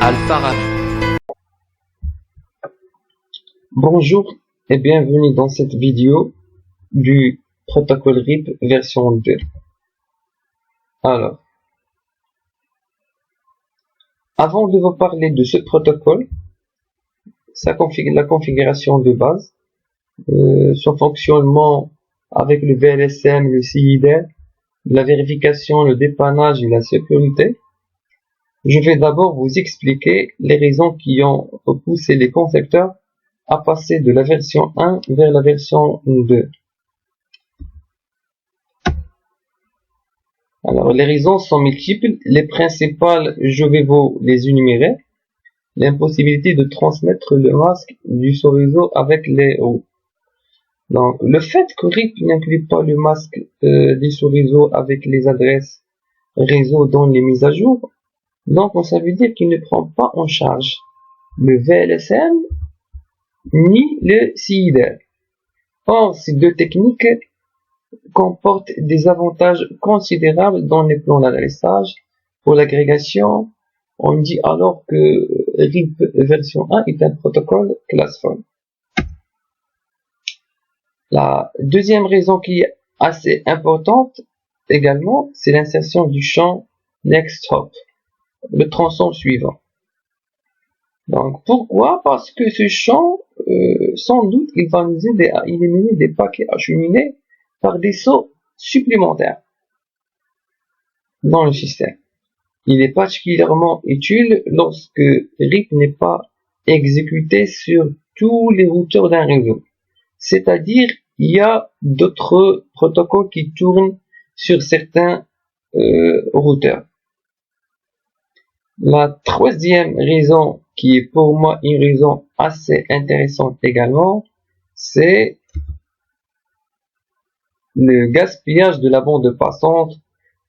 Alpha Radio. Bonjour et bienvenue dans cette vidéo du protocole RIP version 2. Alors, avant de vous parler de ce protocole, la configuration de base, son fonctionnement avec le VLSM, le CID, la vérification, le dépannage et la sécurité, je vais d'abord vous expliquer les raisons qui ont poussé les concepteurs à passer de la version 1 vers la version 2. Alors, les raisons sont multiples. Les principales, je vais vous les énumérer. L'impossibilité de transmettre le masque du sous-réseau avec les routes. Donc, le fait que RIP n'inclut pas le masque du sous-réseau avec les adresses réseau dans les mises à jour, donc ça veut dire qu'il ne prend pas en charge le VLSM ni le CID. Or, ces deux techniques comportent des avantages considérables dans les plans d'adressage. Pour l'agrégation, on dit alors que RIP version 1 est un protocole classful. La deuxième raison qui est assez importante également, c'est l'insertion du champ next hop, le tronçon suivant. Donc pourquoi? Parce que ce champ, sans doute, il va nous aider à éliminer des paquets acheminés par des sauts supplémentaires dans le système. Il est particulièrement utile lorsque RIP n'est pas exécuté sur tous les routeurs d'un réseau. C'est-à-dire, il y a d'autres protocoles qui tournent sur certains routeurs. La troisième raison, qui est pour moi une raison assez intéressante également, c'est le gaspillage de la bande passante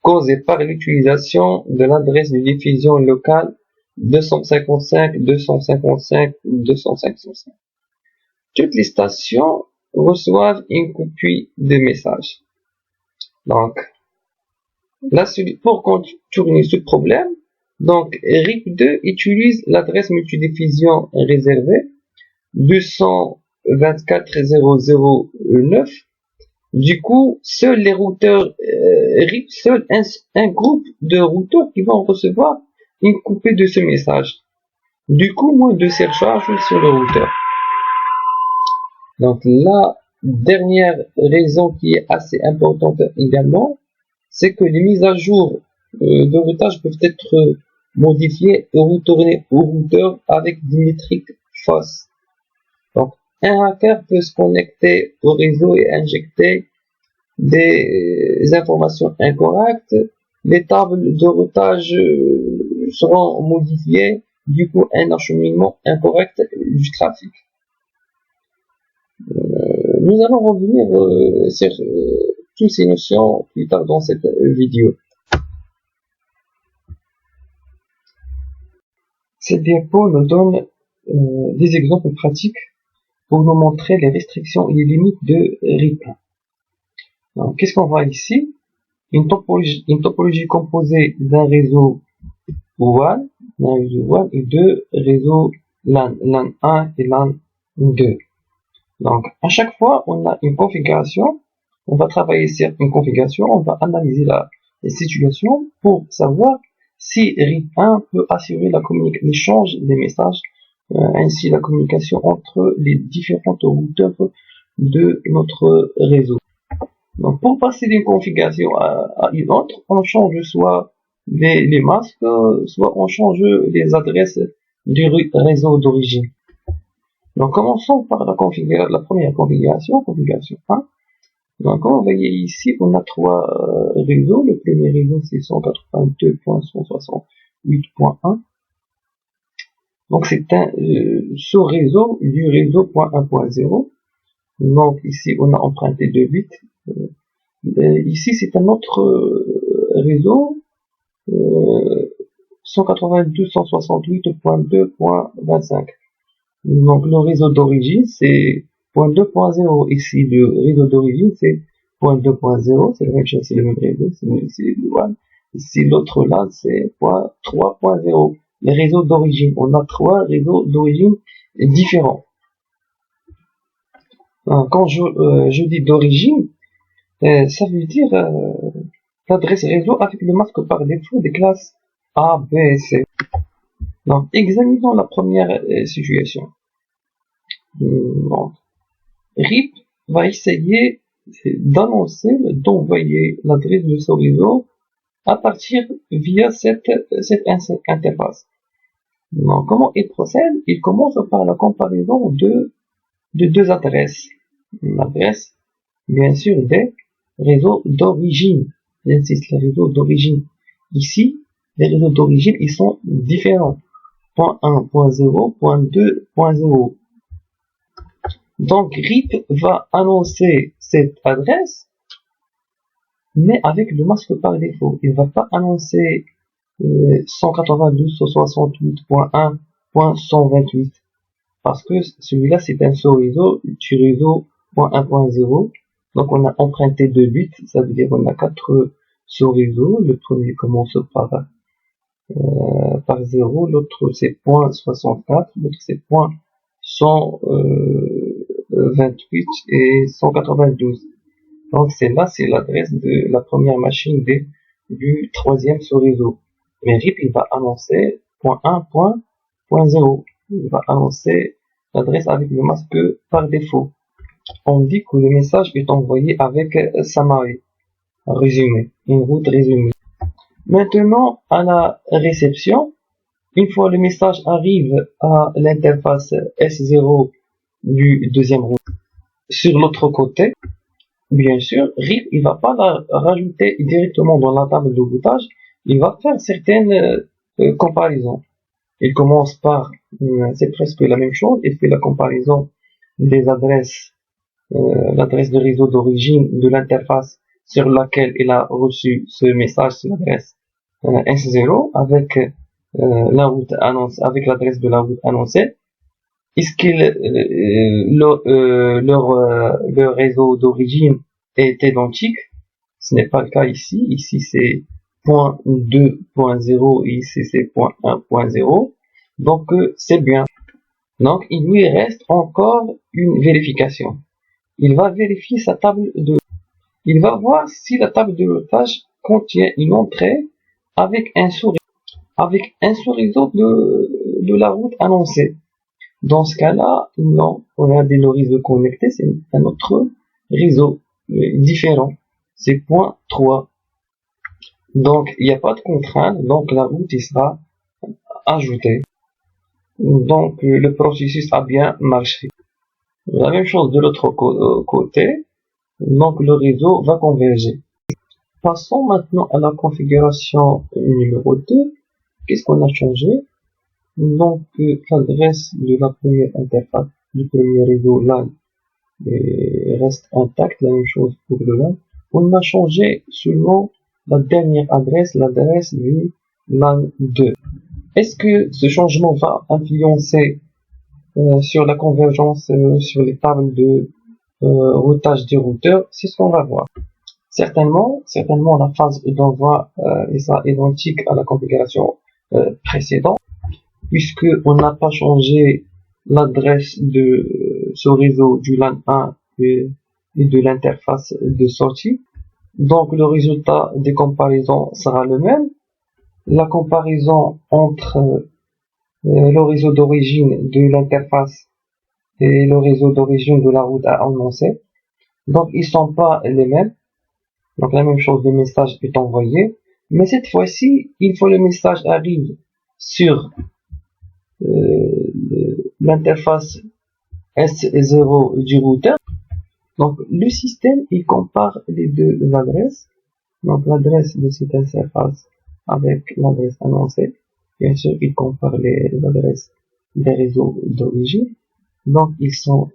causé par l'utilisation de l'adresse de diffusion locale 255, 255 ou 255. Toutes les stations reçoivent une copie de messages. Donc, là, pour contourner ce problème, donc RIP2 utilise l'adresse multidiffusion réservée 224.0.0.9. Du coup, seuls les routeurs RIP, seul un groupe de routeurs qui vont recevoir une copie de ce message. Du coup, moins de surcharge sur le routeur. Donc la dernière raison qui est assez importante également, c'est que les mises à jour de routage peuvent être modifiées et retournées au routeur avec des métriques fausses. Donc un hacker peut se connecter au réseau et injecter des informations incorrectes. Les tables de routage seront modifiées, du coup un acheminement incorrect du trafic. Nous allons revenir sur toutes ces notions plus tard dans cette vidéo. Cette diapo nous donne des exemples pratiques pour nous montrer les restrictions et les limites de RIP. Qu'est-ce qu'on voit ici? Une topologie composée d'un réseau WAN, et deux réseaux LAN, LAN 1 et LAN 2. Donc, à chaque fois, on a une configuration, on va travailler sur une configuration, on va analyser la situation pour savoir si RIP1 peut assurer l'échange des messages, ainsi la communication entre les différents routeurs de notre réseau. Donc, pour passer d'une configuration à une autre, on change soit les masques, soit on change les adresses du réseau d'origine. Donc, commençons par la première configuration 1. Donc, comme vous voyez ici, on a trois réseaux. Le premier réseau, c'est 182.168.1. Donc, c'est un sous-réseau du réseau .1.0. Donc, ici, on a emprunté 2 bits. Ici, c'est un autre réseau, 192.168.2.25. Donc, le réseau d'origine, c'est .2.0. Ici, le réseau d'origine, c'est .2.0. C'est la même chose, c'est le même réseau, c'est le WAN. Ici, l'autre là, c'est .3.0. les réseaux d'origine. On a 3 réseaux d'origine différents. Quand je dis d'origine, ça veut dire l'adresse réseau avec le masque par défaut des classes A, B et C. Donc, examinons la première situation. Donc, RIP va essayer d'envoyer l'adresse de ce réseau à partir via cette interface. Donc, comment il procède? Il commence par la comparaison de 2 adresses. L'adresse, bien sûr, des réseaux d'origine. J'insiste, les réseaux d'origine. Ici, les réseaux d'origine, ils sont différents. Point 1, point 0, point 2, point 0. Donc, RIP va annoncer cette adresse, mais avec le masque par défaut. Il ne va pas annoncer 192.168.1.128 parce que celui-là, c'est un sous-réseau du réseau .1.0. Donc, on a emprunté 2 bits, ça veut dire qu'on a 4 sous-réseaux. Le premier commence par 0, l'autre c'est .64, l'autre c'est .128 et 192. Donc c'est l'adresse de la première machine du troisième sous-réseau. Mais RIP il va annoncer .1.0. Il va annoncer l'adresse avec le masque par défaut. On dit que le message est envoyé avec summary, résumé, une route résumée. Maintenant, à la réception, une fois le message arrive à l'interface S0 du deuxième route, sur l'autre côté, bien sûr, RIP, il va pas la rajouter directement dans la table de routage, il va faire certaines comparaisons. Il commence par, c'est presque la même chose, il fait la comparaison des adresses, l'adresse de réseau d'origine de l'interface sur laquelle il a reçu ce message, sur l'adresse S0 avec la route annonce, avec l'adresse de la route annoncée. Est-ce que leur réseau d'origine est identique? Ce n'est pas le cas ici. Ici c'est .2.0 et ici c'est .1.0. Donc c'est bien. Donc il lui reste encore une vérification. Il va vérifier sa table de. Il va voir si la table de routage contient une entrée avec un sous-réseau de la route annoncée. Dans ce cas-là, non, on a des réseaux connectés, c'est un autre réseau différent. C'est .3. Donc, il n'y a pas de contrainte, donc la route il sera ajoutée. Donc, le processus a bien marché. La même chose de l'autre côté, donc le réseau va converger. Passons maintenant à la configuration numéro 2. Qu'est-ce qu'on a changé? Donc, l'adresse de la première interface du premier réseau LAN reste intacte, la même chose pour le LAN. On a changé seulement la dernière adresse, l'adresse du LAN 2. Est-ce que ce changement va influencer sur la convergence sur les tables de routage des routeurs? C'est ce qu'on va voir. Certainement, la phase d'envoi sera identique à la configuration précédente, puisque on n'a pas changé l'adresse de ce réseau du LAN 1 et de l'interface de sortie. Donc le résultat des comparaisons sera le même. La comparaison entre le réseau d'origine de l'interface et le réseau d'origine de la route à annoncer. Donc ils sont pas les mêmes. Donc la même chose, le message est envoyé. Mais cette fois-ci, une fois le message arrive sur l'interface S0 du routeur, donc le système il compare les deux adresses, donc l'adresse de cette interface avec l'adresse annoncée. Bien sûr, il compare les adresses des réseaux d'origine, donc ils sont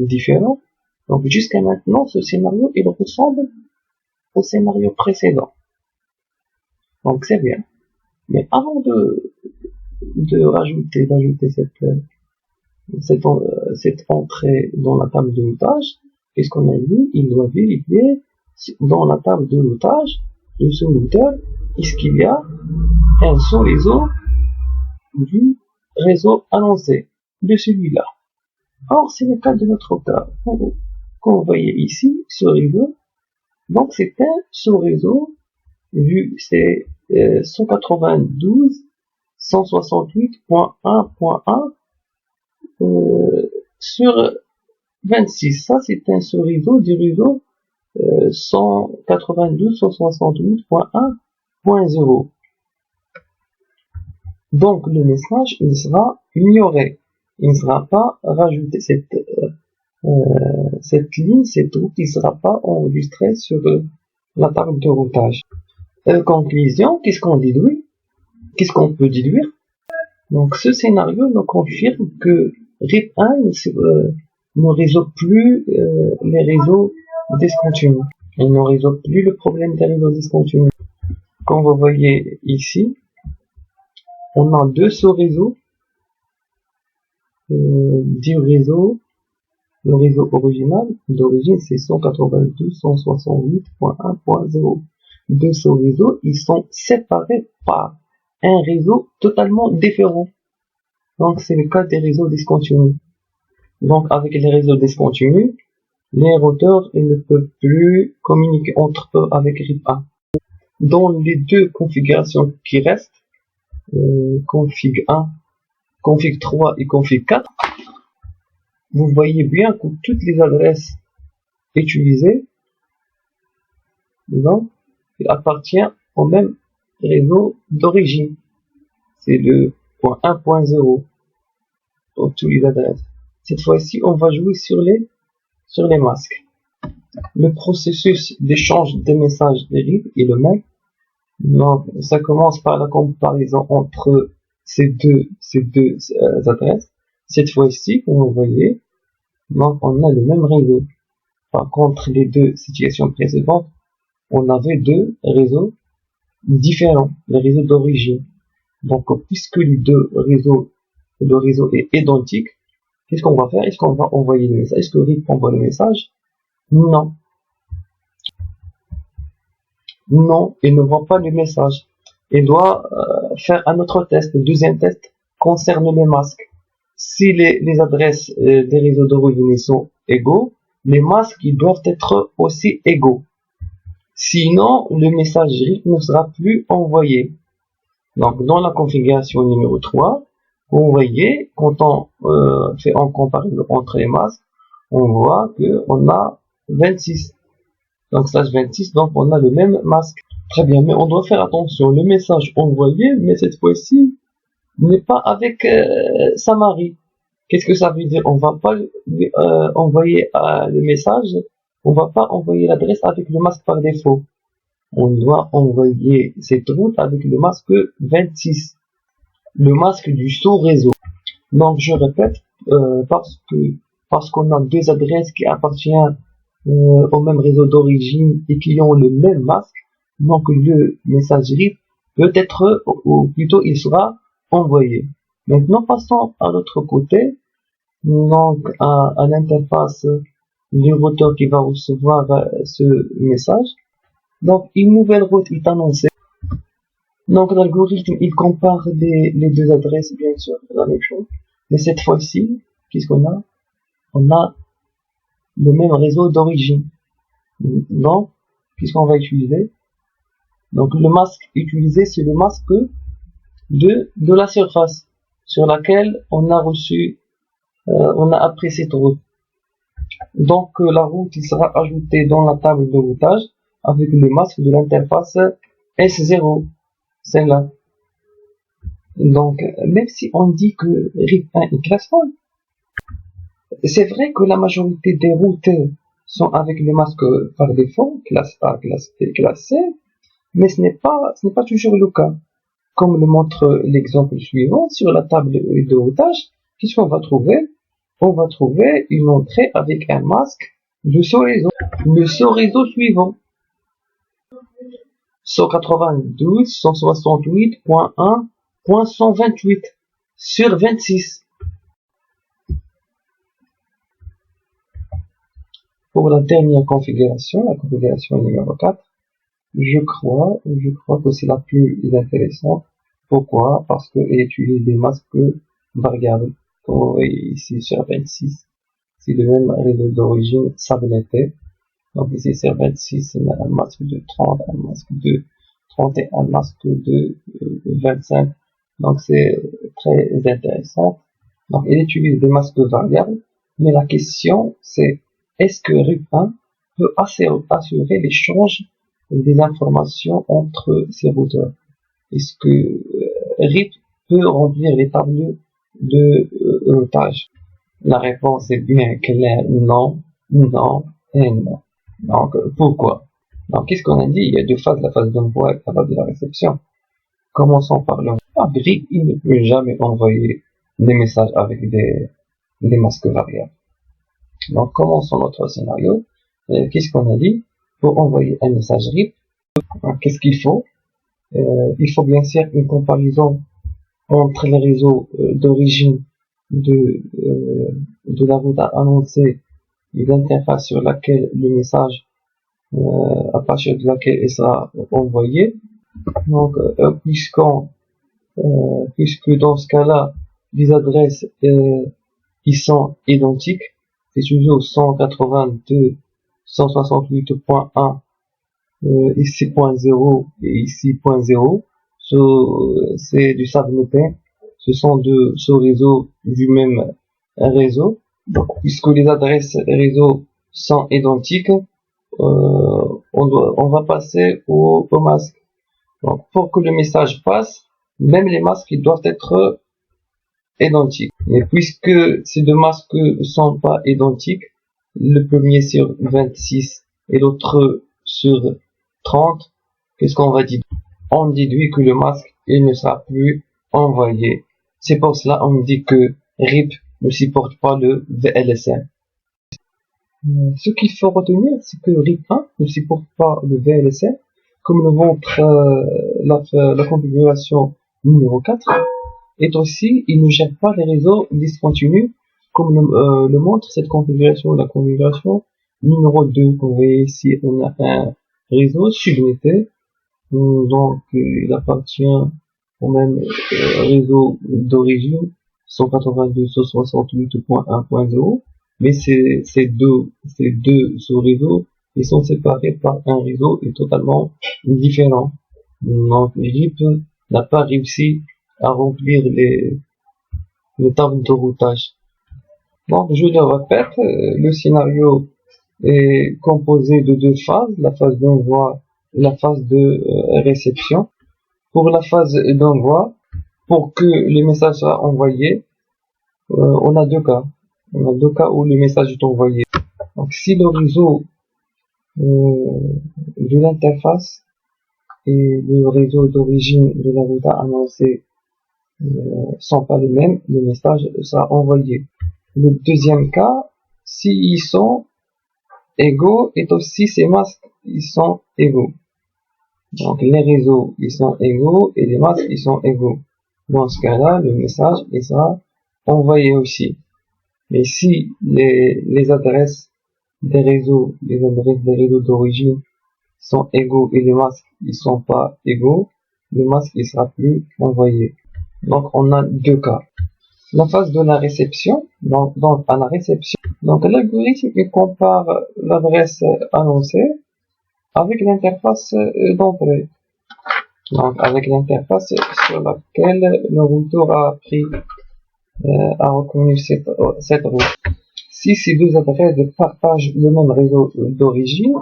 différents. Donc jusqu'à maintenant, ce scénario il ressemble au scénario précédent. Donc c'est bien. Mais avant d'ajouter cette entrée dans la table de routage, qu'est-ce qu'on a dit? Il doit vérifier dans la table de routage, le sous-routeur, est-ce qu'il y a un sous-réseau du réseau annoncé, de celui-là. Or, c'est le cas de notre cas. Comme vous voyez ici, ce réseau, donc c'est un sous-réseau, vu c'est 192.168.1.1 sur 26. Ça, c'est un sous-réseau du réseau 192.168.1.0. Donc, le message, il sera ignoré. Il ne sera pas rajouté. Cette ligne, cette route, il ne sera pas enregistrée sur la table de routage. Conclusion, qu'est-ce qu'on déduit? Qu'est-ce qu'on peut déduire? Donc, ce scénario nous confirme que RIP1 ne résout plus les réseaux discontinus. Il ne résout plus le problème des réseaux discontinus. Comme vous voyez ici, on a deux sous-réseaux du réseau. Le réseau original d'origine, c'est 192.168.1.0. Deux sous-réseaux, ils sont séparés par un réseau totalement différent. Donc, c'est le cas des réseaux discontinus. Donc, avec les réseaux discontinus, les routeurs ils ne peuvent plus communiquer entre eux avec RIP1. Dans les deux configurations qui restent, config 1, config 3 et config 4, vous voyez bien que toutes les adresses utilisées, donc, appartiennent au même réseau d'origine. C'est le point 1.0 pour toutes les adresses. Cette fois-ci, on va jouer sur les masques. Le processus d'échange des messages des RIP est le même. Donc, ça commence par la comparaison entre ces deux adresses. Cette fois-ci, comme vous voyez, donc on a le même réseau. Par contre, les deux situations précédentes, on avait deux réseaux différents, les réseaux d'origine. Donc, puisque les deux réseaux, le réseau est identique, qu'est-ce qu'on va faire? Est-ce qu'on va envoyer le message? Est-ce que RIP envoie le message? Non. Non, il ne voit pas le message. Il doit faire un autre test. Le deuxième test concerne les masques. Si les adresses des réseaux d'origine sont égaux, les masques ils doivent être aussi égaux. Sinon, le message RIP ne sera plus envoyé. Donc, dans la configuration numéro 3, vous voyez, quand on fait en comparaison entre les masques, on voit qu'on a 26. Donc, slash 26, donc on a le même masque. Très bien, mais on doit faire attention. Le message envoyé, mais cette fois-ci, n'est pas avec Samari. Qu'est-ce que ça veut dire? On va pas envoyer le message, on va pas envoyer l'adresse avec le masque par défaut. On doit envoyer cette route avec le masque 26, le masque du sous-réseau. Donc je répète, parce qu'on a deux adresses qui appartiennent au même réseau d'origine et qui ont le même masque, donc le message RIP peut être, ou plutôt il sera envoyé. Maintenant passons à l'autre côté, donc à l'interface du routeur qui va recevoir ce message. Donc une nouvelle route est annoncée. Donc l'algorithme il compare les deux adresses, bien sûr, la même chose. Mais cette fois-ci, qu'est-ce qu'on a? On a le même réseau d'origine. Donc, qu'est-ce qu'on va utiliser? Donc le masque utilisé, c'est le masque de la surface sur laquelle on a reçu, on a appris cette route. Donc la route il sera ajoutée dans la table de routage avec le masque de l'interface S0, celle-là. Donc même si on dit que RIP1 est classe 1, c'est vrai que la majorité des routes sont avec le masque par défaut, classe A, classe B, classe C, mais ce n'est pas toujours le cas. Comme le montre l'exemple suivant, sur la table de routage, qu'est-ce qu'on va trouver? On va trouver une entrée avec un masque de sous-réseau. Le sous-réseau suivant, 192.168.1.128 sur 26. Pour la dernière configuration, la configuration numéro 4, je crois que c'est la plus intéressante Pourquoi? Parce qu'elle utilise des masques variables. Comme vous voyez ici sur 26, c'est le même réseau d'origine Subnetté. Donc ici sur 26, il y a un masque de 30, un masque de 30 et un masque de 25. Donc c'est très intéressant. Donc il utilise des masques variables, mais la question c'est est-ce que RIP1 peut assurer l'échange des informations entre ces routeurs? Est-ce que RIP peut remplir les tableaux de routage? La réponse est bien claire, non, non et non. Donc pourquoi? Donc qu'est-ce qu'on a dit? Il y a deux phases, la phase d'envoi et la phase de la réception. Commençons par l'envoi. RIP, il ne peut jamais envoyer des messages avec des masques variables. Donc commençons notre scénario. Qu'est-ce qu'on a dit? Pour envoyer un message RIP, qu'est-ce qu'il faut? Il faut bien sûr une comparaison entre les réseaux d'origine de la route annoncée et l'interface sur laquelle le message, à partir de laquelle il sera envoyé. Donc, puisque dans ce cas-là, les adresses qui sont identiques, c'est toujours 182, 168.1, ici 0.0 et ici 0.0. C'est du Subnetté. Ce sont deux sous-réseaux du même réseau. Donc, puisque les adresses réseau sont identiques, on va passer au masque. Donc, pour que le message passe, même les masques ils doivent être identiques. Mais puisque ces deux masques sont pas identiques, le premier sur 26 et l'autre sur 30, qu'est-ce qu'on va dire? On déduit que le masque il ne sera plus envoyé. C'est pour cela on dit que RIP ne supporte pas le VLSM. Ce qu'il faut retenir, c'est que RIP1 ne supporte pas le VLSM, comme le montre la configuration numéro 4, et aussi il ne gère pas les réseaux discontinus, comme le montre cette configuration, la configuration numéro 2. Vous voyez ici, on a un réseau Subnetté, donc il appartient au même réseau d'origine 192.168.1.0, mais ces deux sous-réseaux ils sont séparés par un réseau et totalement différent. Donc RIP n'a pas réussi à remplir les tables de routage. Donc je le répète, le scénario est composé de deux phases, la phase d'envoi et la phase de réception. Pour la phase d'envoi, pour que le message soit envoyé, on a deux cas. On a deux cas où le message est envoyé. Donc si le réseau de l'interface et le réseau d'origine de la route annoncée sont pas les mêmes, le message sera envoyé. Le deuxième cas, s'ils sont égaux, et aussi ces masques ils sont égaux. Donc les réseaux ils sont égaux et les masques ils sont égaux. Dans ce cas-là, le message il sera envoyé aussi. Mais si les adresses des réseaux, les adresses des réseaux d'origine sont égaux et les masques ils sont pas égaux, le masque il sera plus envoyé. Donc on a deux cas. La phase de la réception, donc à la réception, donc l'algorithme il compare l'adresse annoncée avec l'interface d'entrée. Donc avec l'interface sur laquelle le routeur a reconnu cette route. Si ces deux adresses partagent le même réseau d'origine,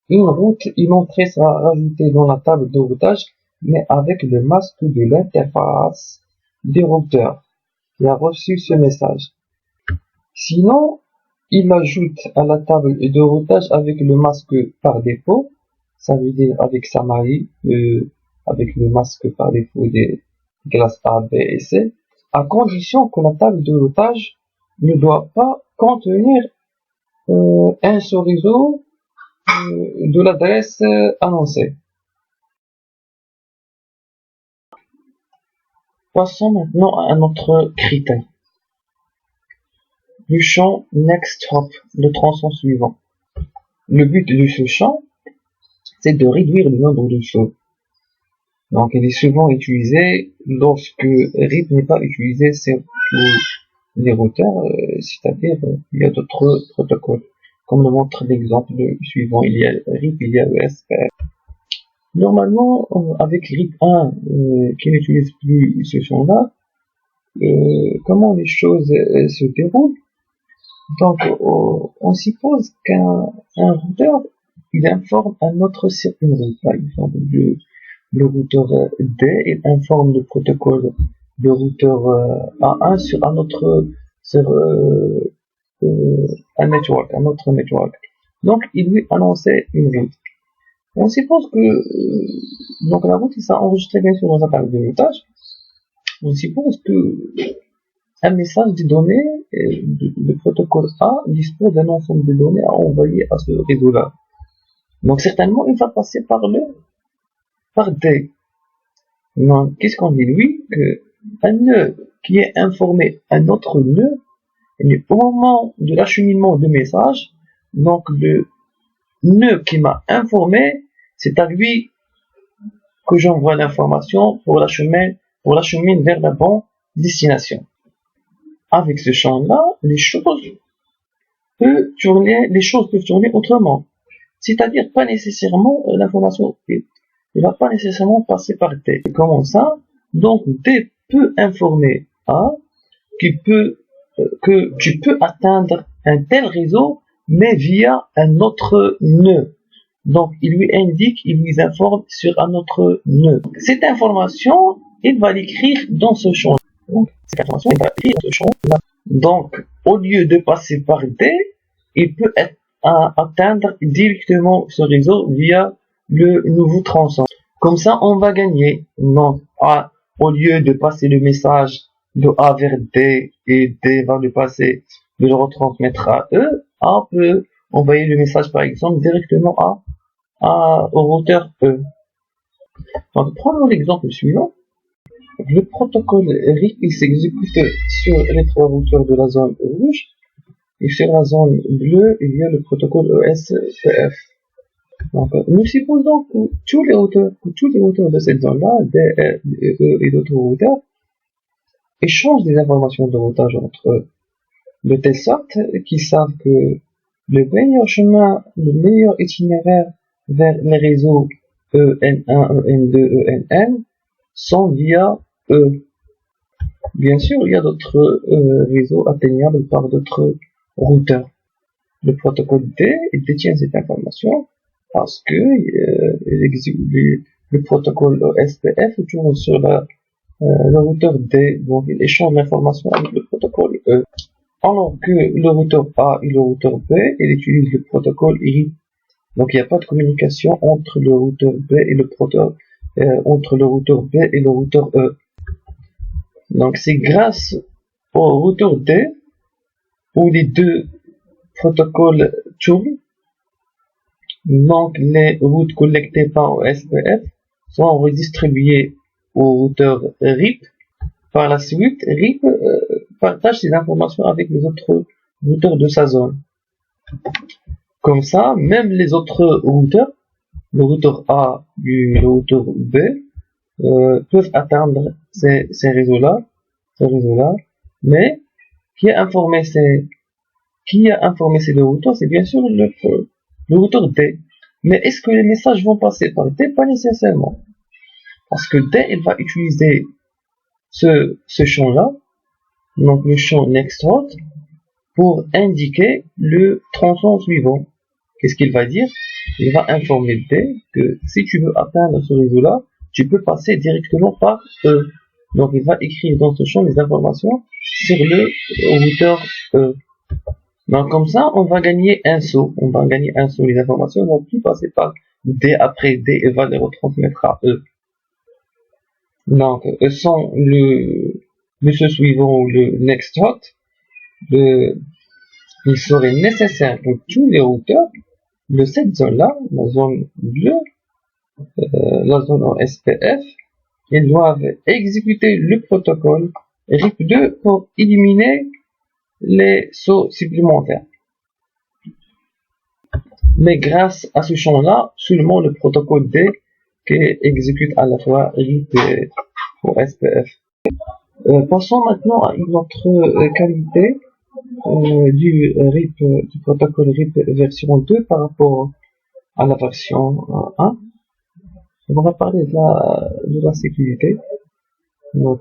une route, une entrée sera rajoutée dans la table de routage, mais avec le masque de l'interface des routeurs qui a reçu ce message. Sinon, il ajoute à la table de routage avec le masque par défaut, ça veut dire avec Samari, avec le masque par défaut des classes A, B et C, à condition que la table de routage ne doit pas contenir un sous-réseau de l'adresse annoncée. Passons maintenant à un autre critère. Le champ next hop, le tronçon suivant. Le but de ce champ, c'est de réduire le nombre de sauts. Donc, il est souvent utilisé lorsque RIP n'est pas utilisé sur tous les routeurs, c'est-à-dire il y a d'autres protocoles. Comme le montre l'exemple suivant, il y a RIP, il y a ESPF. Normalement, avec RIP 1, qui n'utilise plus ce champ-là, comment les choses se déroulent? Donc, on suppose qu'un routeur, il informe un autre sur une route. Par exemple, le routeur D, il informe le protocole de routeur A1 sur un autre, sur un autre network. Donc, il lui annonçait une route. On suppose que donc la route, ça enregistré bien sûr dans un paquet de routage. On suppose que un message de données, le protocole A dispose d'un ensemble de données à envoyer à ce réseau-là. Donc certainement, il va passer par D. Donc, qu'est-ce qu'on dit lui? Que un nœud qui est informé un autre nœud, et au moment de l'acheminement de message, donc le nœud qui m'a informé, c'est à lui que j'envoie l'information pour l'acheminer vers la bonne destination. Avec ce champ-là, les choses peuvent tourner autrement. C'est-à-dire pas nécessairement l'information, il va pas nécessairement passer par D. Comment ça? Donc D peut informer A que tu peux atteindre un tel réseau, mais via un autre nœud. Donc il lui informe sur un autre nœud. Cette information, il va l'écrire dans ce champ. Donc, cette information, il va écrire dans ce champ-là. Donc, au lieu de passer par D, il peut atteindre directement ce réseau via le nouveau tronçon. Comme ça, on va gagner. Donc, au lieu de passer le message de A vers D, et D va le passer, de le retransmettre à E, A peut envoyer le message, par exemple, directement au routeur E. Donc, prenons l'exemple suivant. Le protocole RIP, il s'exécute sur les trois routeurs de la zone rouge, et sur la zone bleue, il y a le protocole ESPF. Donc, nous supposons que tous les routeurs de cette zone-là, D, E et d'autres routeurs, échangent des informations de routage entre eux, de telle sorte qu'ils savent que le meilleur chemin, le meilleur itinéraire vers les réseaux EN1, EN2, ENN sont via E. Bien sûr, il y a d'autres réseaux atteignables par d'autres routeurs. Le protocole D, il détient cette information parce que le protocole SPF tourne sur le routeur D, donc il échange l'information avec le protocole E. Alors que le routeur A et le routeur B, il utilise le protocole I. Donc il n'y a pas de communication entre le routeur B et le routeur E. Donc c'est grâce au routeur D où les deux protocoles tournent. Donc les routes collectées par SPF sont redistribuées au routeur RIP. Par la suite, RIP partage ces informations avec les autres routeurs de sa zone. Comme ça, même les autres routeurs, le routeur A et le routeur B, peuvent atteindre ces réseaux-là, mais qui a informé ces deux routeurs, c'est bien sûr le routeur D. Mais est-ce que les messages vont passer par D? Pas nécessairement. Parce que D, il va utiliser ce champ-là, donc le champ nextRoute, pour indiquer le tronçon suivant. Qu'est-ce qu'il va dire? Il va informer D que si tu veux atteindre ce réseau-là, tu peux passer directement par E. Donc il va écrire dans ce champ les informations sur le routeur E. Donc comme ça, on va gagner un saut. Les informations vont plus passer par D après D et va les retransmettre à E. Donc sans le saut suivant ou le nextRoute, il serait nécessaire pour tous les routeurs de cette zone-là, la zone bleue, la zone en SPF, ils doivent exécuter le protocole RIP2 pour éliminer les sauts supplémentaires. Mais grâce à ce champ-là, seulement le protocole D qui exécute à la fois RIP et SPF. Passons maintenant à une autre qualité du RIP, du protocole RIP version 2 par rapport à la version 1. On va parler de la sécurité.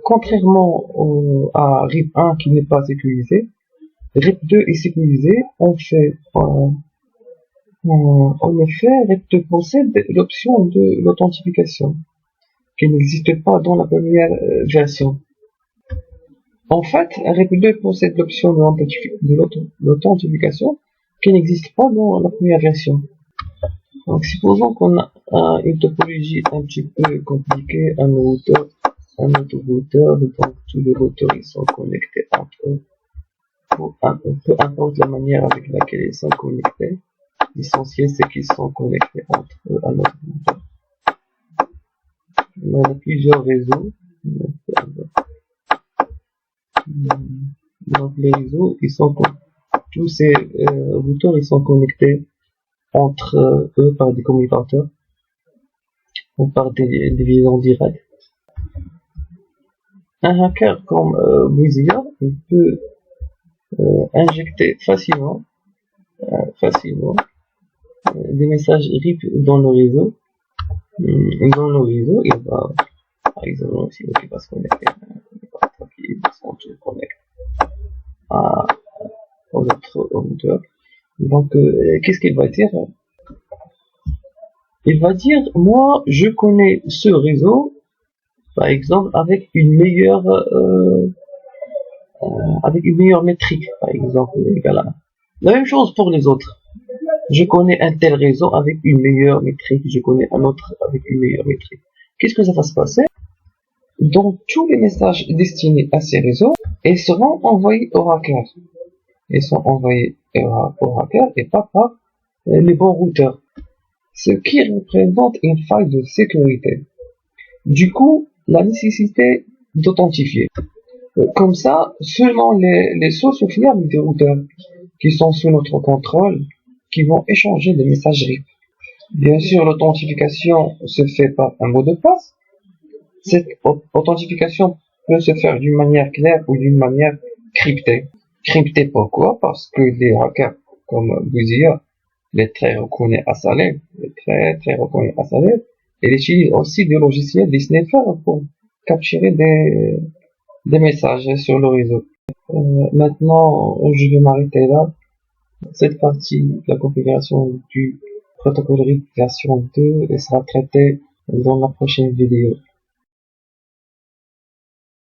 Contrairement à RIP 1 qui n'est pas sécurisé, RIP 2 est sécurisé. En effet, RIP 2 possède l'option de l'authentification qui n'existe pas dans la première version. En fait, RIP 2 possède l'option de l'authentification qui n'existe pas dans la première version. Donc, supposons qu'on a une topologie un petit peu compliquée, un routeur, un autre routeur, donc tous les routeurs ils sont connectés entre eux. Peu importe la manière avec laquelle ils sont connectés, l'essentiel c'est qu'ils sont connectés entre eux à notre routeur. On a plusieurs réseaux. Donc les réseaux, tous ces routeurs ils sont connectés entre eux par des commutateurs ou par des liaisons directes. Un hacker comme Mozilla, il peut injecter facilement des messages RIP dans le réseau. Il va, par exemple, si il va se connecter à un communicateur qui se connecte à notre routeur. Donc, qu'est-ce qu'il va dire? Il va dire, moi, je connais ce réseau, par exemple, avec une meilleure métrique, par exemple, égale à. La même chose pour les autres. Je connais un tel réseau avec une meilleure métrique, je connais un autre avec une meilleure métrique. Qu'est-ce que ça va se passer? Donc, tous les messages destinés à ces réseaux, ils seront envoyés au hacker. Ils sont envoyés au hacker et pas par les bons routeurs. Ce qui représente une faille de sécurité. Du coup, la nécessité d'authentifier. Comme ça, seulement les sources fiables des routeurs qui sont sous notre contrôle, qui vont échanger des messages RIP. Bien sûr, l'authentification se fait par un mot de passe. Cette authentification peut se faire d'une manière claire ou d'une manière cryptée. Cryptée pourquoi? Parce que les hackers comme Mozilla, les très reconnus à sa lettre, ils utilisent aussi des logiciels des sniffers pour capturer des messages sur le réseau. Maintenant, je vais m'arrêter là. Cette partie de la configuration du protocole RIP version 2 sera traitée dans la prochaine vidéo.